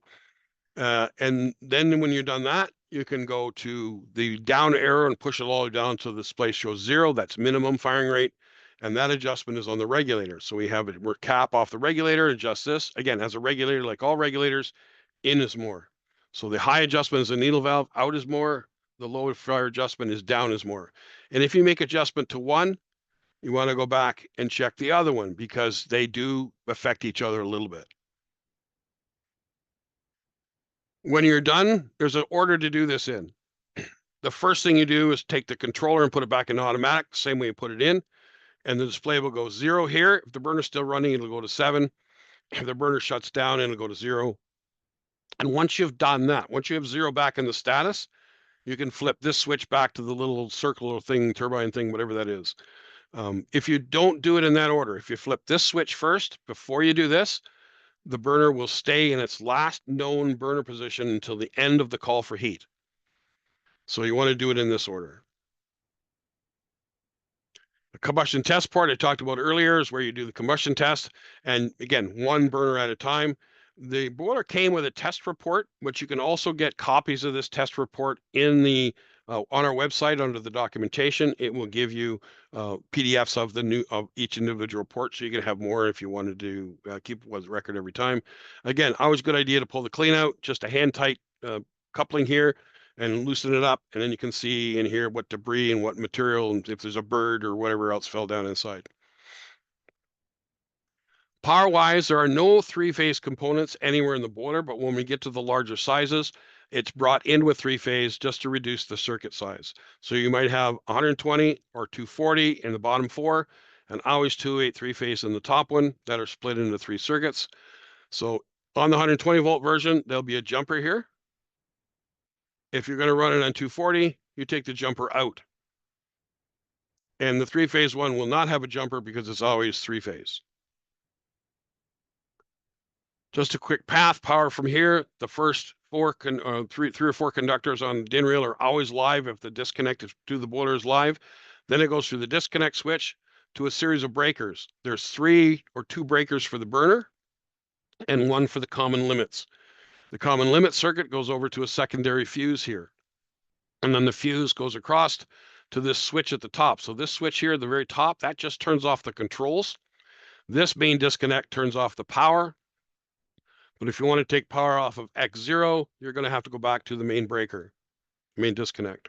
And then when you're done that, you can go to the down arrow and push it all the way down so the display shows 0. That's minimum firing rate. And that adjustment is on the regulator. So we're cap off the regulator, adjust this. Again, as a regulator, like all regulators, in is more. So the high adjustment is a needle valve, out is more. The low fire adjustment is down is more. And if you make adjustment to one, you want to go back and check the other one because they do affect each other a little bit. When you're done, there's an order to do this in. The first thing you do is take the controller and put it back in automatic, same way you put it in. And the display will go 0 here. If the burner's still running, it'll go to 7. If the burner shuts down, it'll go to 0. And once you've done that, once you have 0 back in the status, you can flip this switch back to the little circular thing, turbine thing, whatever that is. If you don't do it in that order, if you flip this switch first before you do this, the burner will stay in its last known burner position until the end of the call for heat. So you want to do it in this order. The combustion test part I talked about earlier is where you do the combustion test. And again, one burner at a time. The boiler came with a test report, which you can also get copies of this test report in the on our website under the documentation. It will give you PDFs of each individual report, so you can have more if you wanted to keep a record every time. Again, always a good idea to pull the clean out, just a hand tight coupling here, and loosen it up, and then you can see in here what debris and what material, and if there's a bird or whatever else fell down inside. Power-wise, there are no three-phase components anywhere in the boiler, but when we get to the larger sizes, It's brought in with three-phase just to reduce the circuit size. So you might have 120 or 240 in the bottom four, and always 208 three-phase in the top one that are split into three circuits. So on the 120 volt version, there'll be a jumper here. If you're going to run it on 240, you take the jumper out. And the three-phase one will not have a jumper because it's always three-phase. Just a quick path power from here. The first three or four conductors on the DIN rail are always live if the disconnect to the boiler is live. Then it goes through the disconnect switch to a series of breakers. There's 3 or 2 breakers for the burner and 1 for the common limits. The common limit circuit goes over to a secondary fuse here. And then the fuse goes across to this switch at the top. So this switch here at the very top, that just turns off the controls. This main disconnect turns off the power. But if you want to take power off of X0, you're going to have to go back to the main breaker, main disconnect.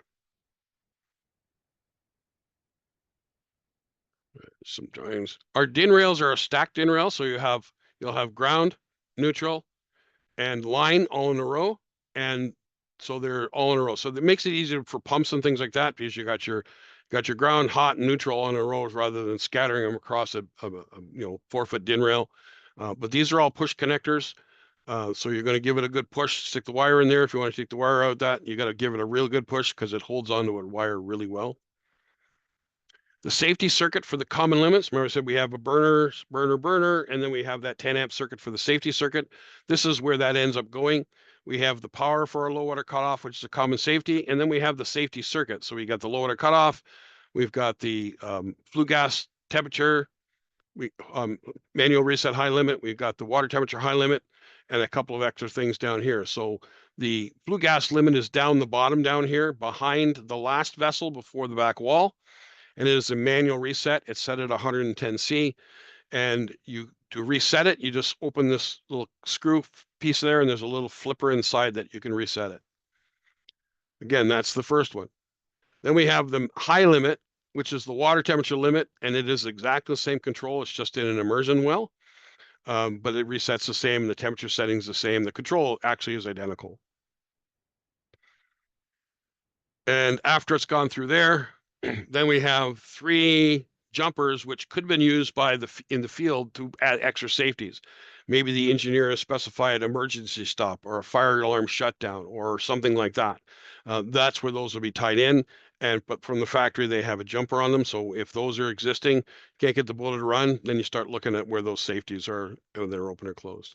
Some drawings. Our DIN rails are a stacked DIN rail, so you'll have ground, neutral, and line all in a row, and so they're all in a row. So that makes it easier for pumps and things like that because you got your ground, hot, and neutral all in a row rather than scattering them across a 4-foot DIN rail. But these are all push connectors. So you're going to give it a good push, stick the wire in there. If you want to take the wire out, you got to give it a real good push because it holds onto a wire really well. The safety circuit for the common limits, remember I said we have a burner, and then we have that 10 amp circuit for the safety circuit. This is where that ends up going. We have the power for our low water cutoff, which is a common safety, and then we have the safety circuit. So we got the low water cutoff, we've got the flue gas temperature, manual reset high limit, we've got the water temperature high limit, and a couple of extra things down here. So the flue gas limit is down the bottom down here behind the last vessel before the back wall. And it is a manual reset. It's set at 110C. And to reset it, you just open this little screw piece there, and there's a little flipper inside that you can reset it. Again, that's the first one. Then we have the high limit, which is the water temperature limit, and it is exactly the same control. It's just in an immersion well. But it resets the same, the temperature setting's the same. The control actually is identical. And after it's gone through there, then we have 3 jumpers, which could have been used in the field to add extra safeties. Maybe the engineer has specified emergency stop or a fire alarm shutdown or something like that. That's where those will be tied in. But from the factory, they have a jumper on them. So if those are existing, can't get the boiler to run, then you start looking at where those safeties are, when they're open or closed.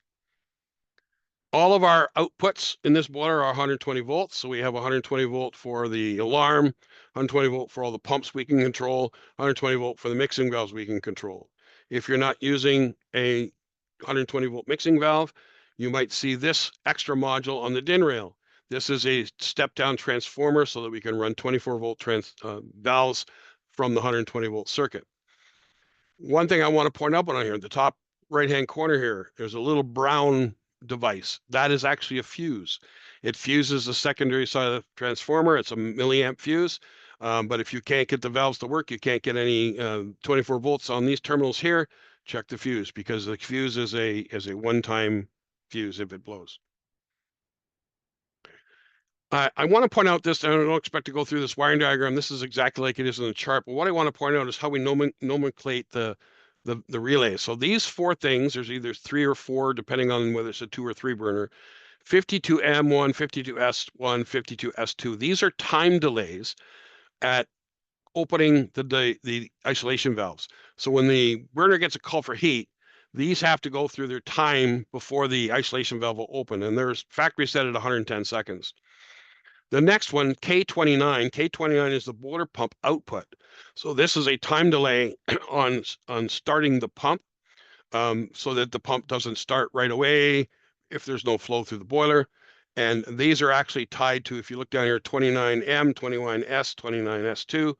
All of our outputs in this boiler are 120 volts. So we have 120 volt for the alarm, 120 volt for all the pumps we can control, 120 volt for the mixing valves we can control. If you're not using a 120 volt mixing valve, you might see this extra module on the DIN rail. This is a step-down transformer so that we can run 24 volt valves from the 120 volt circuit. One thing I want to point out on here, the top right-hand corner here, there's a little brown device. That is actually a fuse. It fuses the secondary side of the transformer. It's a milliamp fuse. But if you can't get the valves to work, you can't get any 24 volts on these terminals here, check the fuse because the fuse is a one-time fuse if it blows. I want to point out this, and I don't expect to go through this wiring diagram. This is exactly like it is in the chart. But what I want to point out is how we nomenclate the relay. So these 4 things, there's either 3 or 4, depending on whether it's a 2 or 3 burner. 52M1, 52S1, 52S2. These are time delays at opening the isolation valves. So when the burner gets a call for heat, these have to go through their time before the isolation valve will open. And there's factory set at 110 seconds. The next one, K29 is the boiler pump output. So this is a time delay on starting the pump so that the pump doesn't start right away if there's no flow through the boiler. And these are actually tied to, if you look down here, 29M, 29S, 29S2.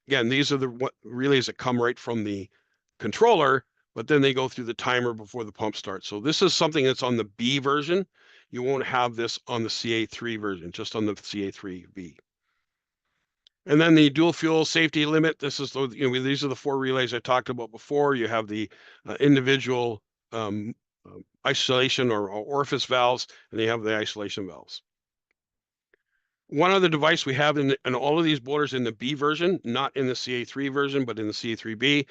Again, these are the relays that come right from the controller, but then they go through the timer before the pump starts. So this is something that's on the B version. You won't have this on the CA3 version, just on the CA3B. And then the dual fuel safety limit. This is these are the 4 relays I talked about before. You have the individual isolation or orifice valves, and you have the isolation valves. One other device we have in all of these boilers in the B version, not in the CA3 version, but in the CA3B,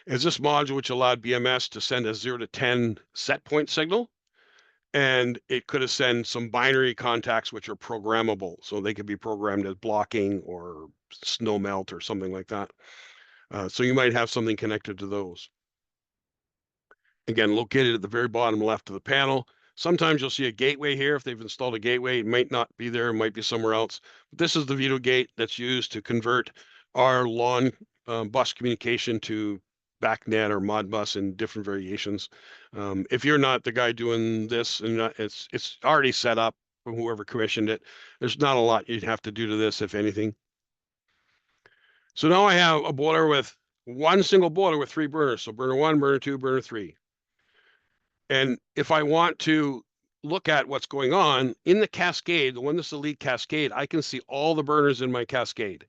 is this module which allowed BMS to send a 0 to 10 set point signal. And it could have sent some binary contacts which are programmable. So they could be programmed as blocking or snow melt or something like that. So you might have something connected to those. Again, located at the very bottom left of the panel. Sometimes you'll see a gateway here. If they've installed a gateway, it might not be there, it might be somewhere else. But this is the Vito gate that's used to convert our lawn bus communication to BACnet or Modbus in different variations. If you're not the guy doing this, and it's already set up from whoever commissioned it, there's not a lot you'd have to do to this, if anything. So now I have a boiler with one single boiler with 3 burners. So burner 1, burner 2, burner 3. And if I want to look at what's going on in the cascade, the one that's the lead cascade, I can see all the burners in my cascade.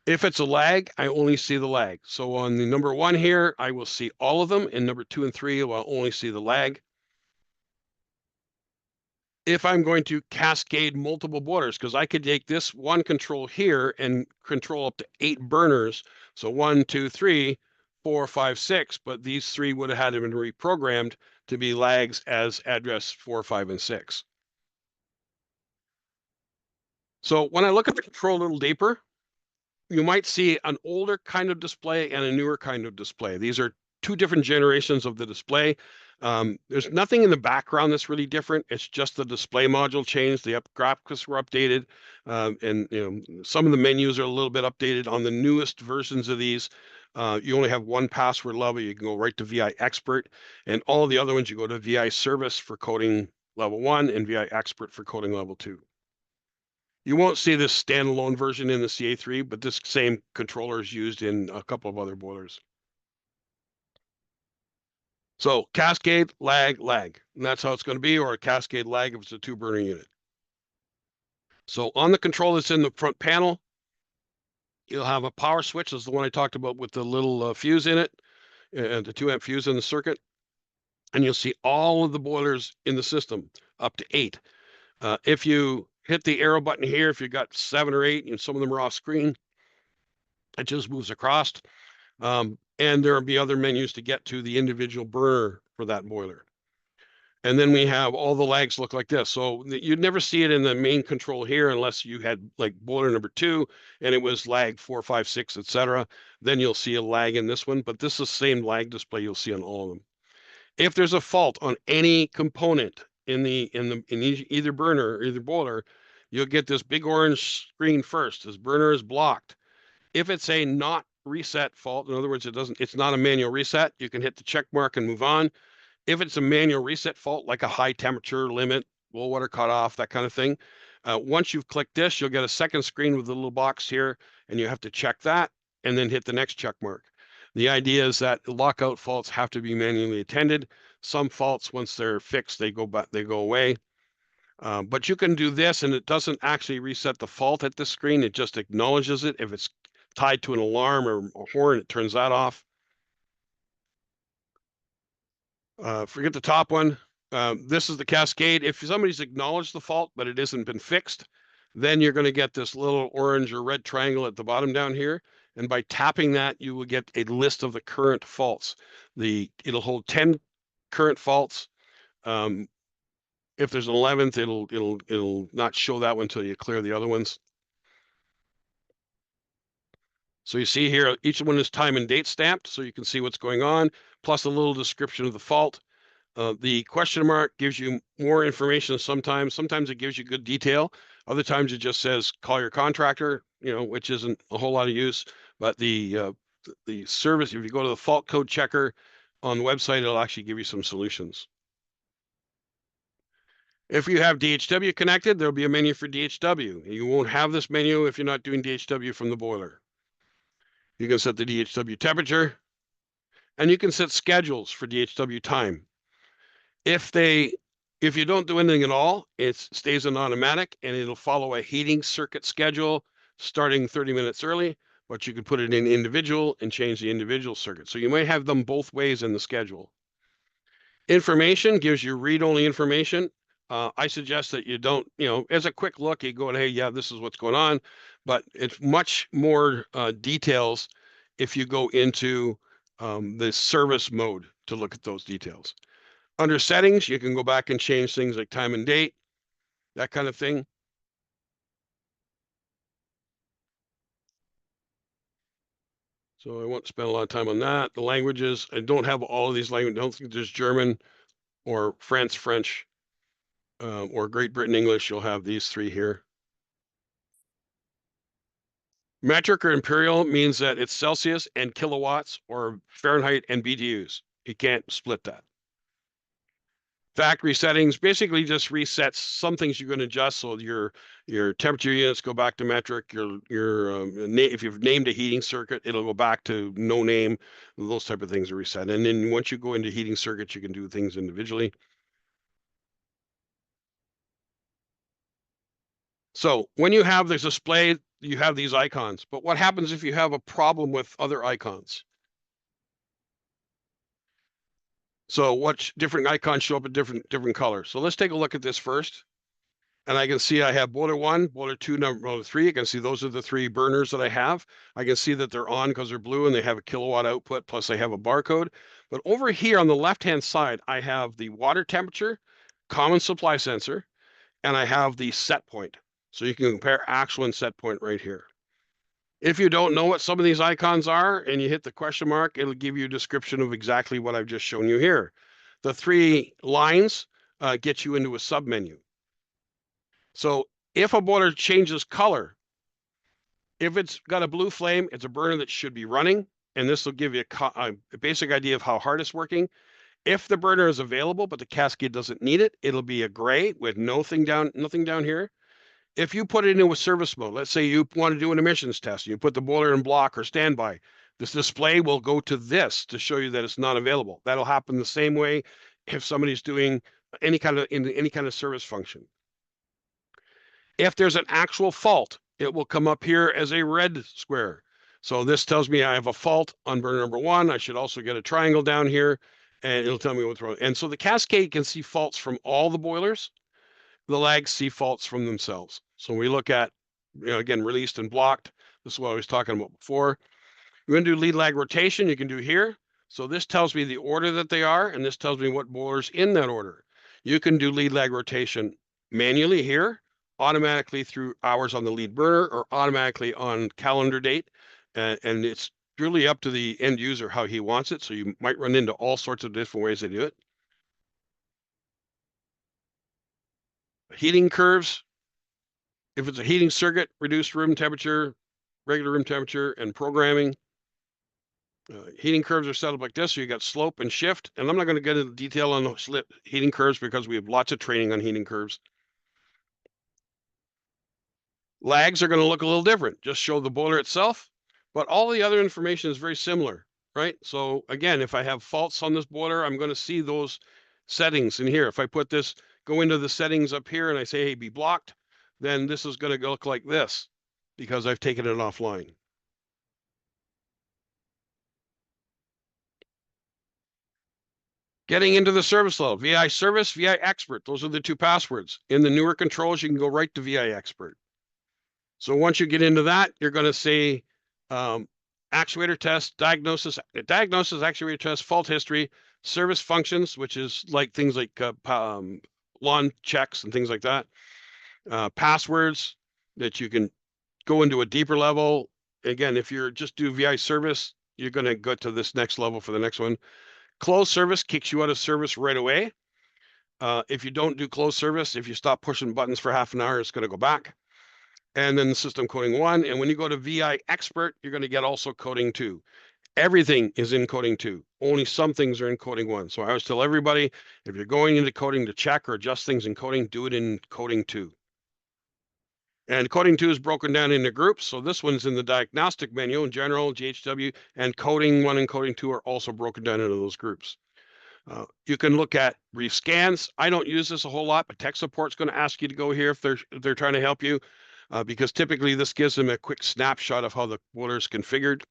If it's a lag, I only see the lag. So on the number 1 here, I will see all of them. And number 2 and 3, I'll only see the lag. If I'm going to cascade multiple boilers, because I could take this one control here and control up to 8 burners. So 1, 2, 3, 4, 5, 6, but these 3 would have had to been reprogrammed to be lags as address 4, 5, and 6. So when I look at the control a little deeper, you might see an older kind of display and a newer kind of display. These are 2 different generations of the display. There's nothing in the background that's really different. It's just the display module changed. The graphics were updated, and some of the menus are a little bit updated. On the newest versions of these, you only have one password level. You can go right to VI Expert, and all of the other ones you go to VI Service for coding level 1 and VI Expert for coding level 2. You won't see this standalone version in the CA3, but this same controller is used in a couple of other boilers. So cascade, lag, lag. And that's how it's going to be, or a cascade lag if it's a 2-burner unit. So on the control that's in the front panel, you'll have a power switch. That's the one I talked about with the little fuse in it, and the 2-amp fuse in the circuit. And you'll see all of the boilers in the system, up to 8. If you hit the arrow button here, if you've got 7 or 8, and some of them are off screen, it just moves across. And there will be other menus to get to the individual burner for that boiler. And then we have all the lags look like this. So you'd never see it in the main control here unless you had like boiler number 2 and it was lag 4, 5, 6, etc. Then you'll see a lag in this one, but this is the same lag display you'll see on all of them. If there's a fault on any component in either burner or either boiler, you'll get this big orange screen first. This burner is blocked. If it's a not reset fault, in other words, it's not a manual reset, you can hit the check mark and move on. If it's a manual reset fault, like a high temperature limit, low water cutoff, that kind of thing, once you've clicked this, you'll get a second screen with a little box here, and you have to check that and then hit the next check mark. The idea is that lockout faults have to be manually attended. Some faults, once they're fixed, they go away. But you can do this, and it doesn't actually reset the fault at this screen. It just acknowledges it. If it's tied to an alarm or a horn, it turns that off. Forget the top one. This is the cascade. If somebody's acknowledged the fault, but it hasn't been fixed, then you're going to get this little orange or red triangle at the bottom down here. And by tapping that, you will get a list of the current faults. It'll hold 10 current faults. If there's an 11th, it'll not show that one until you clear the other ones. So you see here, each one is time and date stamped, so you can see what's going on, plus a little description of the fault. The question mark gives you more information sometimes. Sometimes it gives you good detail. Other times it just says, call your contractor, which isn't a whole lot of use. But the service, if you go to the fault code checker on the website, it'll actually give you some solutions. If you have DHW connected, there'll be a menu for DHW. You won't have this menu if you're not doing DHW from the boiler. You can set the DHW temperature, and you can set schedules for DHW time. If you don't do anything at all, it stays on automatic, and it'll follow a heating circuit schedule starting 30 minutes early, but you can put it in individual and change the individual circuit. So you might have them both ways in the schedule. Information gives you read-only information. I suggest that you don't, as a quick look, you go and, hey, yeah, this is what's going on, but it's much more details if you go into the service mode to look at those details. Under settings, you can go back and change things like time and date, that kind of thing. So I won't spend a lot of time on that. The languages, I don't have all of these languages. I don't think there's German or France French or Great Britain English. You'll have these three here. Metric or imperial means that it's Celsius and kilowatts or Fahrenheit and BTUs. You can't split that. Factory settings basically just resets some things you're going to adjust. So your temperature units go back to metric. If you've named a heating circuit, it'll go back to no name. Those type of things are reset. And then once you go into heating circuits, you can do things individually. So when you have this display, you have these icons. But what happens if you have a problem with other icons? So what different icons show up in different colors? So let's take a look at this first. And I can see I have boiler 1, boiler 2, boiler 3. I can see those are the 3 burners that I have. I can see that they're on because they're blue and they have a kilowatt output, plus they have a barcode. But over here on the left-hand side, I have the water temperature, common supply sensor, and I have the set point. So you can compare actual and set point right here. If you don't know what some of these icons are and you hit the question mark, it'll give you a description of exactly what I've just shown you here. The 3 lines get you into a submenu. So if a boiler changes color, if it's got a blue flame, it's a burner that should be running, and this will give you a basic idea of how hard it's working. If the burner is available, but the cascade doesn't need it, it'll be a gray with nothing down here. If you put it into a service mode, let's say you want to do an emissions test, you put the boiler in block or standby, this display will go to this to show you that it's not available. That'll happen the same way if somebody's doing any kind of service function. If there's an actual fault, it will come up here as a red square. So this tells me I have a fault on burner number 1. I should also get a triangle down here, and it'll tell me what's wrong. And so the cascade can see faults from all the boilers. The lags see faults from themselves. So we look at, again, released and blocked. This is what I was talking about before. You're going to do lead lag rotation. You can do here. So this tells me the order that they are, and this tells me what boiler's in that order. You can do lead lag rotation manually here, automatically through hours on the lead burner, or automatically on calendar date. And it's really up to the end user how he wants it. So you might run into all sorts of different ways to do it. Heating curves. If it's a heating circuit, reduced room temperature, regular room temperature, and programming. Heating curves are set up like this. So you got slope and shift. And I'm not going to get into detail on the heating curves because we have lots of training on heating curves. Lags are going to look a little different. Just show the boiler itself. But all the other information is very similar, right? So again, if I have faults on this boiler, I'm going to see those settings in here. If I put this, go into the settings up here and I say, hey, be blocked, then this is going to look like this because I've taken it offline. Getting into the service level, VI service, VI expert. Those are the 2 passwords. In the newer controls, you can go right to VI expert. So once you get into that, you're going to say actuator test, diagnosis, actuator test, fault history, service functions, which is like things like lawn checks and things like that. Passwords that you can go into a deeper level. Again, if you're just do VI service, you're going to go to this next level for the next one. Closed service kicks you out of service right away. If you don't do closed service, if you stop pushing buttons for half an hour, it's going to go back. And then the system coding 1. And when you go to VI expert, you're going to get also coding 2. Everything is in coding 2. Only some things are in coding 1. So I always tell everybody, if you're going into coding to check or adjust things in coding, do it in coding 2. And coding 2 is broken down into groups. So this one's in the diagnostic menu in general, GHW, and coding 1 and coding 2 are also broken down into those groups. You can look at brief scans. I don't use this a whole lot, but tech support's going to ask you to go here if they're trying to help you, because typically this gives them a quick snapshot of how the boiler is configured.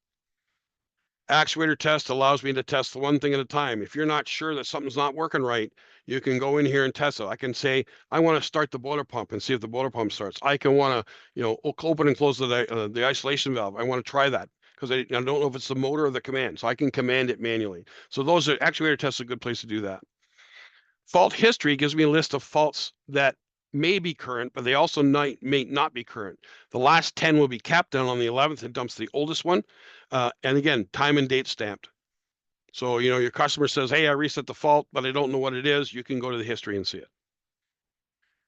Actuator test allows me to test one thing at a time. If you're not sure that something's not working right, you can go in here and test it. I can say, I want to start the boiler pump and see if the boiler pump starts. I can want to, open and close the isolation valve. I want to try that because I don't know if it's the motor or the command. So I can command it manually. So those are actuator tests, a good place to do that. Fault history gives me a list of faults that may be current, but they also may not be current. The last 10 will be capped down on the 11th. It dumps the oldest one. And again, time and date stamped. So, your customer says, hey, I reset the fault, but I don't know what it is. You can go to the history and see it.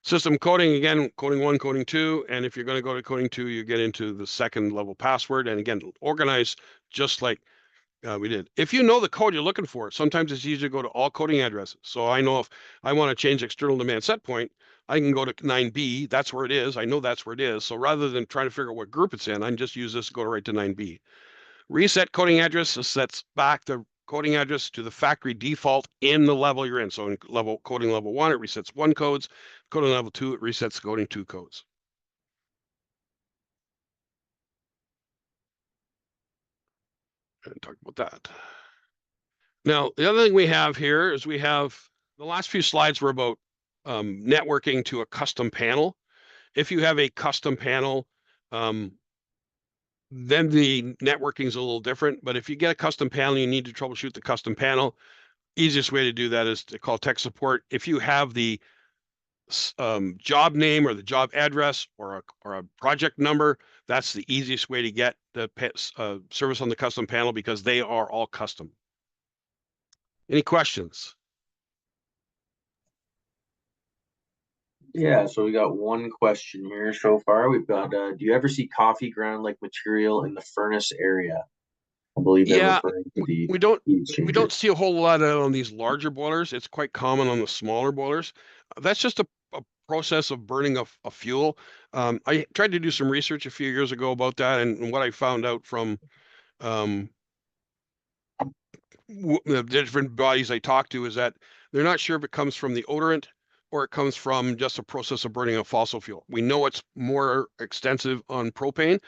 System coding, again, coding 1, coding 2. And if you're going to go to coding 2, you get into the second level password. And again, organize just like we did. If you know the code you're looking for, sometimes it's easier to go to all coding addresses. So I know if I want to change external demand set point, I can go to 9B. That's where it is. I know that's where it is. So rather than trying to figure out what group it's in, I can just use this, go right to 9B. Reset coding address sets back the coding address to the factory default in the level you're in. So in coding level 1, it resets 1 codes. Coding level 2, it resets coding 2 codes. And talk about that. Now, the other thing we have here is we have the last few slides were about networking to a custom panel. If you have a custom panel, then the networking is a little different. But if you get a custom panel, you need to troubleshoot the custom panel. Easiest way to do that is to call tech support. If you have the job name or the job address or a project number, that's the easiest way to get the service on the custom panel because they are all custom. Any questions? Yeah, so we got one question here so far. We've got, do you ever see coffee ground like material in the furnace area? I believe they're Yeah, referring to the we don't heat we exchanger. don't see a whole lot on these larger boilers. It's quite common on the smaller boilers. That's just a process of burning a fuel. I tried to do some research a few years ago about that, and what I found out from um, the different bodies I talked to is that they're not sure if it comes from the odorant or it comes from just a process of burning a fossil fuel. We know it's more extensive on propane.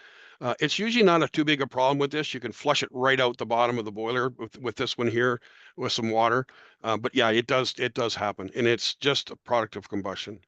It's usually not too big a problem with this. You can flush it right out the bottom of the boiler with this one here with some water. But yeah, it does happen, and it's just a product of combustion.